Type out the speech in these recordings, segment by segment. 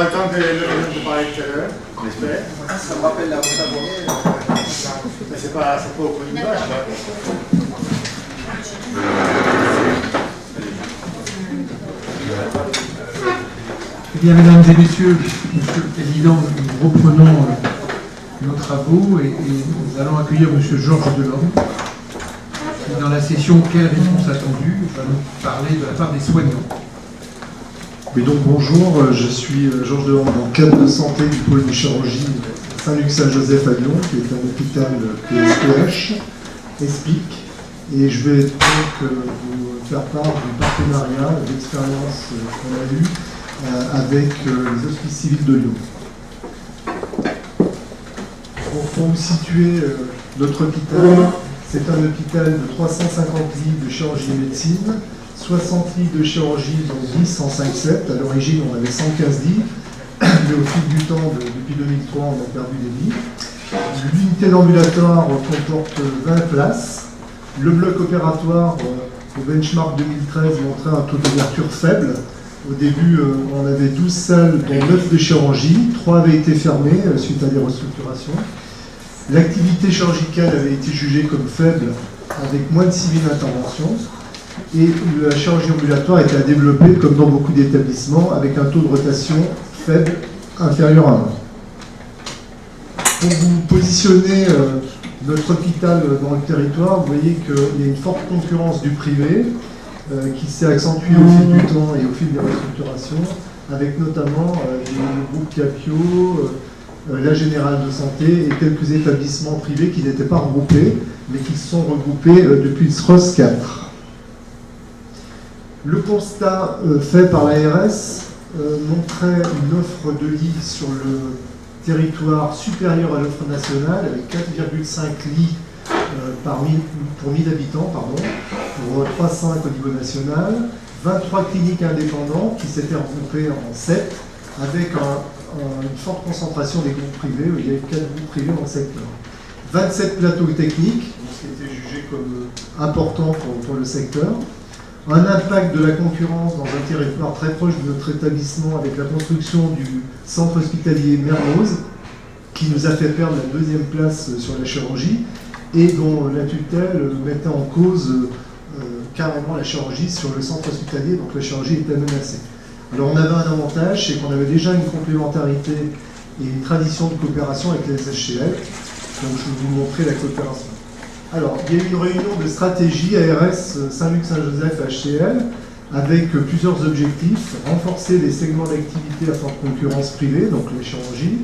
aura le temps de parler tout à l'heure, j'espère. Ça me rappelle la route à Bourget. Mais c'est pas au coup d'une vache, là. Eh bien, mesdames et messieurs, Monsieur le Président, nous reprenons nos travaux et nous allons accueillir Monsieur Georges Delhomme, qui, dans la session Quelle réponse attendue, va nous parler de la part des soignants. Oui, donc bonjour, je suis Georges Delhomme, dans le cadre de santé du pôle de chirurgie Saint-Luc-Saint-Joseph à Lyon, qui est un hôpital PSPH, ESPIC, et je vais donc vous faire part du partenariat, de l'expérience qu'on a eue avec les hospices civils de Lyon. Pour vous situer, notre hôpital, c'est un hôpital de 350 lits de chirurgie et médecine, 60 lits de chirurgie, dont 10 en 5-7. À l'origine, on avait 115 lits, mais au fil du temps, depuis 2003, on a perdu des lits. L'unité d'ambulatoire comporte 20 places. Le bloc opératoire, au benchmark 2013, montrait un taux d'ouverture faible. Au début, on avait 12 salles, dont 9 de chirurgie. 3 avaient été fermées suite à des restructurations. L'activité chirurgicale avait été jugée comme faible, avec moins de 6 000 interventions. Et la chirurgie ambulatoire était à développer, comme dans beaucoup d'établissements, avec un taux de rotation faible, inférieur à 1. Pour vous positionner notre hôpital dans le territoire, vous voyez qu'il y a une forte concurrence du privé, qui s'est accentuée au fil du temps et au fil des restructurations, avec notamment les groupes Capio, la Générale de Santé et quelques établissements privés qui n'étaient pas regroupés, mais qui se sont regroupés depuis le SROS 4. Le constat fait par l'ARS montrait une offre de lits sur le territoire supérieure à l'offre nationale, avec 4,5 lits pour 1000 habitants, pour 3,5 au niveau national, 23 cliniques indépendantes qui s'étaient regroupées en 7, avec une forte concentration des groupes privés, où il y avait 4 groupes privés dans le secteur. 27 plateaux techniques, ce qui était jugé comme important pour le secteur. Un impact de la concurrence dans un territoire très proche de notre établissement avec la construction du centre hospitalier Mermoz, qui nous a fait perdre la 2e place sur la chirurgie et dont la tutelle mettait en cause carrément la chirurgie sur le centre hospitalier, donc la chirurgie était menacée. Alors on avait un avantage, c'est qu'on avait déjà une complémentarité et une tradition de coopération avec les SHL, donc je vais vous montrer la coopération. Alors, il y a eu une réunion de stratégie ARS Saint-Luc-Saint-Joseph HCL avec plusieurs objectifs: renforcer les segments d'activité à forte concurrence privée, donc les chirurgies,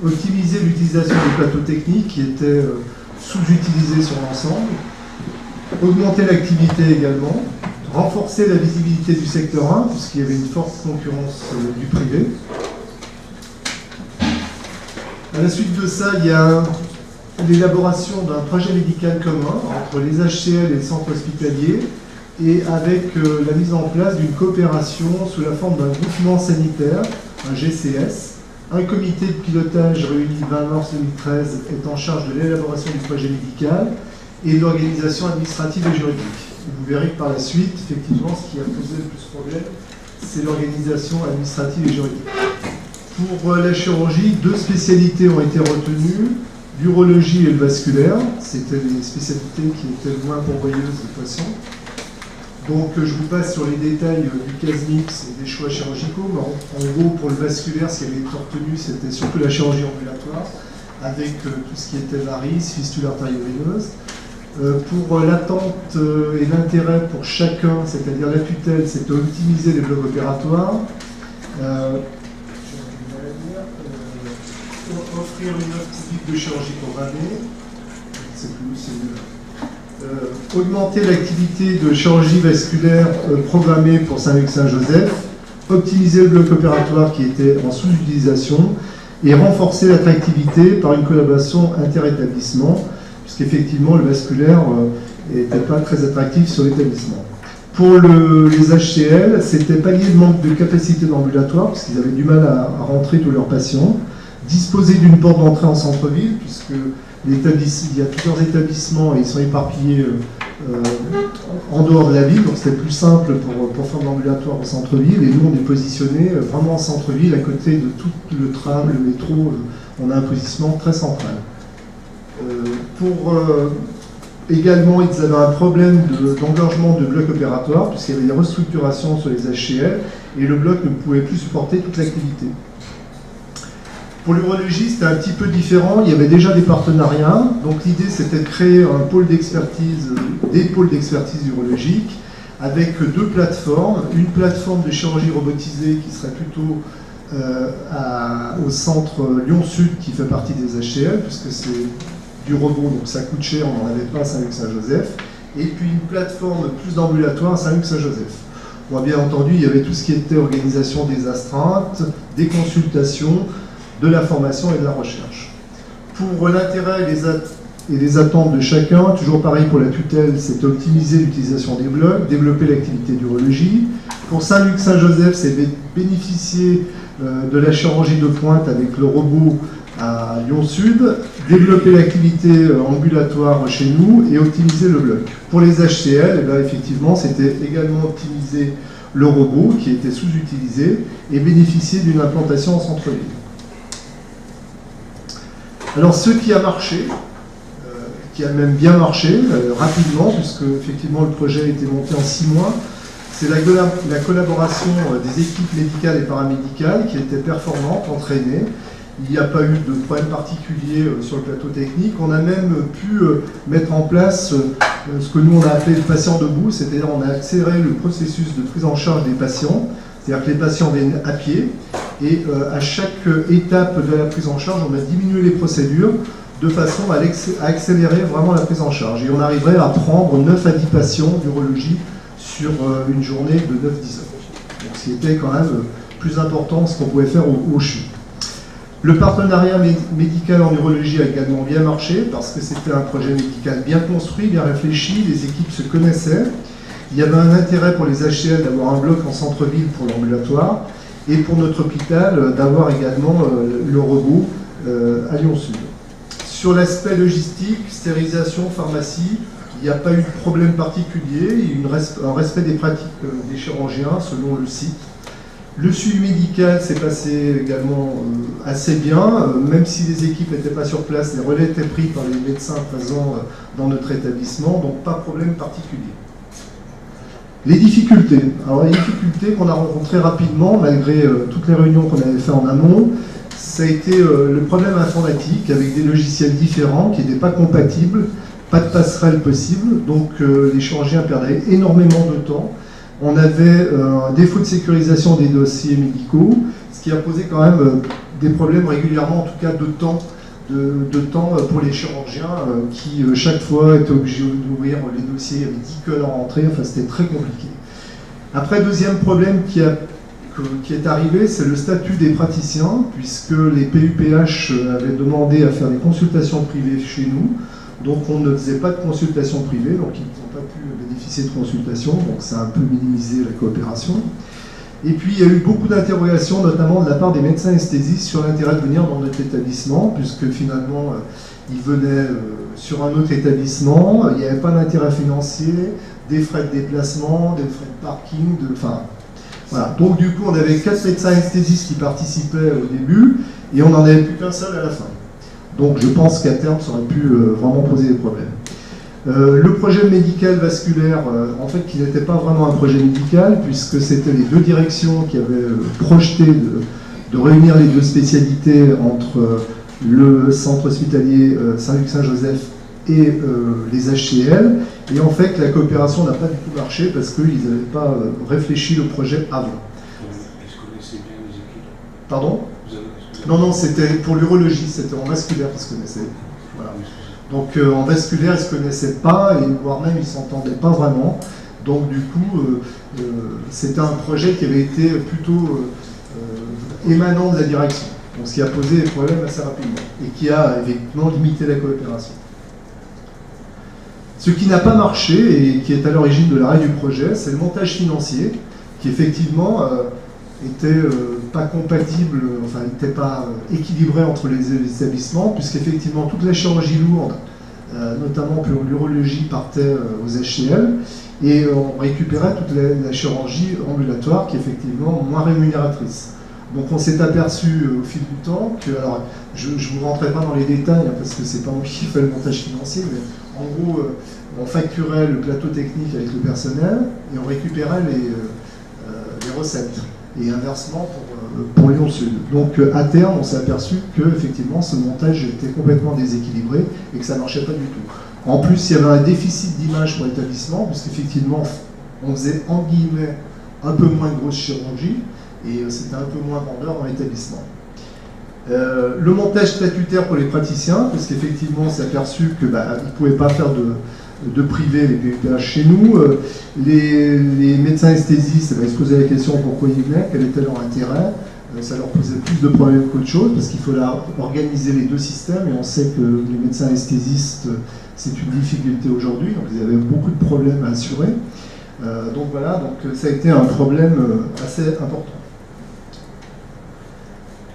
optimiser l'utilisation des plateaux techniques qui étaient sous-utilisés sur l'ensemble, augmenter l'activité également, renforcer la visibilité du secteur 1, puisqu'il y avait une forte concurrence du privé. À la suite de ça, il y a l'élaboration d'un projet médical commun entre les HCL et le centre hospitalier, et avec la mise en place d'une coopération sous la forme d'un groupement sanitaire, un GCS. Un comité de pilotage réuni le 20 mars 2013 est en charge de l'élaboration du projet médical et de l'organisation administrative et juridique. Vous verrez que par la suite, effectivement, ce qui a posé le plus de problème, c'est l'organisation administrative et juridique. Pour la chirurgie, 2 spécialités ont été retenues: l'urologie et le vasculaire. C'était les spécialités qui étaient le moins pourvoyeuses de toute façon. Donc je vous passe sur les détails du CASMIX et des choix chirurgicaux. Mais en gros, pour le vasculaire, ce qui avait été retenu, c'était surtout la chirurgie ambulatoire, avec tout ce qui était varices, fistule artério-veineuse. Pour l'attente et l'intérêt pour chacun, c'est-à-dire la tutelle, c'était optimiser les blocs opératoires. Offrir une offre typique de chirurgie programmée, augmenter l'activité de chirurgie vasculaire programmée pour Saint-Luc-Saint-Joseph, optimiser le bloc opératoire qui était en sous-utilisation et renforcer l'attractivité par une collaboration inter-établissement, puisqu'effectivement le vasculaire n'était pas très attractif sur l'établissement. Pour les HCL, c'était pallier le manque de capacité d'ambulatoire, parce qu'ils avaient du mal à rentrer tous leurs patients. Disposer d'une porte d'entrée en centre-ville, puisque il y a plusieurs établissements et ils sont éparpillés en dehors de la ville, donc c'était plus simple pour faire de l'ambulatoire au centre-ville, et nous on est positionné vraiment en centre-ville, à côté de tout le tram, le métro, on a un positionnement très central. Également, ils avaient un problème d'engorgement de blocs opératoires, puisqu'il y avait des restructurations sur les HCL, et le bloc ne pouvait plus supporter toute l'activité. Pour l'urologie, c'était un petit peu différent, il y avait déjà des partenariats, donc l'idée c'était de créer un pôle d'expertise, des pôles d'expertise urologique, avec deux plateformes, une plateforme de chirurgie robotisée qui serait plutôt au centre Lyon-Sud, qui fait partie des HCL, puisque c'est du robot, donc ça coûte cher, on n'en avait pas à Saint-Luc-Saint-Joseph, et puis une plateforme plus d'ambulatoire à Saint-Luc-Saint-Joseph. Bon, bien entendu, il y avait tout ce qui était organisation des astreintes, des consultations, de la formation et de la recherche. Pour l'intérêt et les attentes de chacun, toujours pareil pour la tutelle, c'est optimiser l'utilisation des blocs, développer l'activité d'urologie. Pour Saint-Luc-Saint-Joseph, c'est bénéficier de la chirurgie de pointe avec le robot à Lyon-Sud, développer l'activité ambulatoire chez nous et optimiser le bloc. Pour les HCL, eh bien, effectivement, c'était également optimiser le robot qui était sous-utilisé et bénéficier d'une implantation en centre-ville. Alors, ce qui a marché, qui a même bien marché rapidement, puisque effectivement le projet a été monté en 6 mois, c'est la collaboration des équipes médicales et paramédicales qui était performante, entraînée. Il n'y a pas eu de problème particulier sur le plateau technique. On a même pu mettre en place ce que nous on a appelé le patient debout, c'est-à-dire on a accéléré le processus de prise en charge des patients, c'est-à-dire que les patients viennent à pied et à chaque étape de la prise en charge, on a diminué les procédures de façon à accélérer vraiment la prise en charge. Et on arriverait à prendre 9 à 10 patients d'urologie sur une journée de 9-10 heures. Donc, ce qui était quand même plus important ce qu'on pouvait faire au CHU. Le partenariat médical en urologie a également bien marché parce que c'était un projet médical bien construit, bien réfléchi, les équipes se connaissaient. Il y avait un intérêt pour les HCL d'avoir un bloc en centre-ville pour l'ambulatoire et pour notre hôpital d'avoir également le robot à Lyon-Sud. Sur l'aspect logistique, stérilisation, pharmacie, il n'y a pas eu de problème particulier, il y a eu un respect des pratiques des chirurgiens selon le site. Le suivi médical s'est passé également assez bien, même si les équipes n'étaient pas sur place, les relais étaient pris par les médecins présents dans notre établissement, donc pas de problème particulier. Les difficultés. Alors les difficultés qu'on a rencontrées rapidement, malgré toutes les réunions qu'on avait faites en amont, ça a été le problème informatique avec des logiciels différents qui n'étaient pas compatibles, pas de passerelle possible, donc les chirurgiens perdaient énormément de temps. On avait un défaut de sécurisation des dossiers médicaux, ce qui a posé quand même des problèmes régulièrement, en tout cas de temps pour les chirurgiens qui chaque fois étaient obligés d'ouvrir les dossiers, il y avait 10 codes à rentrer, enfin c'était très compliqué. Après, deuxième problème qui est arrivé, c'est le statut des praticiens, puisque les PUPH avaient demandé à faire des consultations privées chez nous, donc on ne faisait pas de consultation privée, donc ils n'ont pas pu bénéficier de consultation, donc ça a un peu minimisé la coopération. Et puis il y a eu beaucoup d'interrogations, notamment de la part des médecins anesthésistes, sur l'intérêt de venir dans notre établissement, puisque finalement ils venaient sur un autre établissement, il n'y avait pas d'intérêt financier, des frais de déplacement, des frais de parking, enfin voilà. Donc du coup on avait 4 médecins anesthésistes qui participaient au début, et on n'en avait plus qu'un seul à la fin. Donc je pense qu'à terme ça aurait pu vraiment poser des problèmes. Le projet médical vasculaire, en fait, qui n'était pas vraiment un projet médical, puisque c'était les deux directions qui avaient projeté de réunir les deux spécialités entre le centre hospitalier Saint-Luc-Saint-Joseph et les HCL. Et en fait, la coopération n'a pas du tout marché parce qu'ils n'avaient pas réfléchi le projet avant. Est-ce que vous connaissez bien les équipes? Pardon? Non, c'était pour l'urologie, c'était en vasculaire qu'ils se connaissaient. Voilà. Donc en vasculaire, ils ne se connaissaient pas, et voire même ils ne s'entendaient pas vraiment. Donc du coup, c'était un projet qui avait été plutôt émanant de la direction. Donc ce qui a posé des problèmes assez rapidement, et qui a effectivement limité la coopération. Ce qui n'a pas marché, et qui est à l'origine de l'arrêt du projet, c'est le montage financier, qui effectivement était pas compatible, enfin n'était pas équilibré entre les établissements, puisqu'effectivement toute la chirurgie lourde notamment pour l'urologie, partait aux HCL, et on récupérait toute la chirurgie ambulatoire qui est effectivement moins rémunératrice. Donc on s'est aperçu au fil du temps que, alors je ne vous rentrerai pas dans les détails hein, parce que c'est pas moi qui fais le montage financier, mais en gros on facturait le plateau technique avec le personnel et on récupérait les recettes. Et inversement pour Lyon Sud. Donc à terme, on s'est aperçu que effectivement ce montage était complètement déséquilibré et que ça ne marchait pas du tout. En plus, il y avait un déficit d'image pour l'établissement, puisqu'effectivement, on faisait en guillemets un peu moins de grosse chirurgie et c'était un peu moins vendeur dans l'établissement. Le montage statutaire pour les praticiens, parce qu'effectivement, on s'est aperçu qu'ils ne pouvaient pas faire de privé, les PUPH chez nous. Les médecins anesthésistes, ils se posaient la question pourquoi ils venaient, quel était leur intérêt. Ça leur posait plus de problèmes qu'autre chose, parce qu'il faut organiser les deux systèmes, et on sait que les médecins anesthésistes, c'est une difficulté aujourd'hui, donc ils avaient beaucoup de problèmes à assurer. Donc voilà, donc ça a été un problème assez important.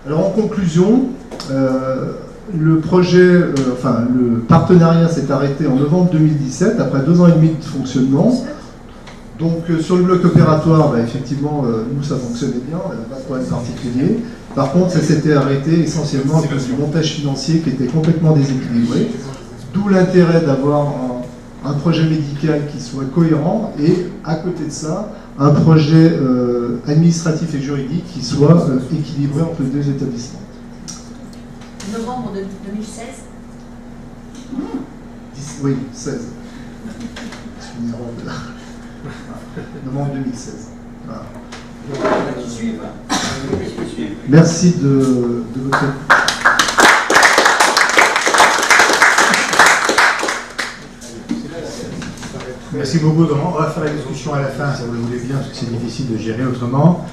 Alors en conclusion, le projet, le partenariat s'est arrêté en novembre 2017, après 2 ans et demi de fonctionnement. Donc sur le bloc opératoire, effectivement, nous ça fonctionnait bien, il n'y avait pas de problème particulier. Par contre, ça s'était arrêté essentiellement à cause du montage financier qui était complètement déséquilibré. D'où l'intérêt d'avoir un projet médical qui soit cohérent et, à côté de ça, un projet administratif et juridique qui soit équilibré entre les deux établissements. Novembre 2016. Oui, 16. C'est une erreur de là. Novembre 2016. Voilà. Merci de votre écoute. Merci beaucoup. On va faire la discussion à la fin, si vous le voulez bien, parce que c'est difficile de gérer autrement.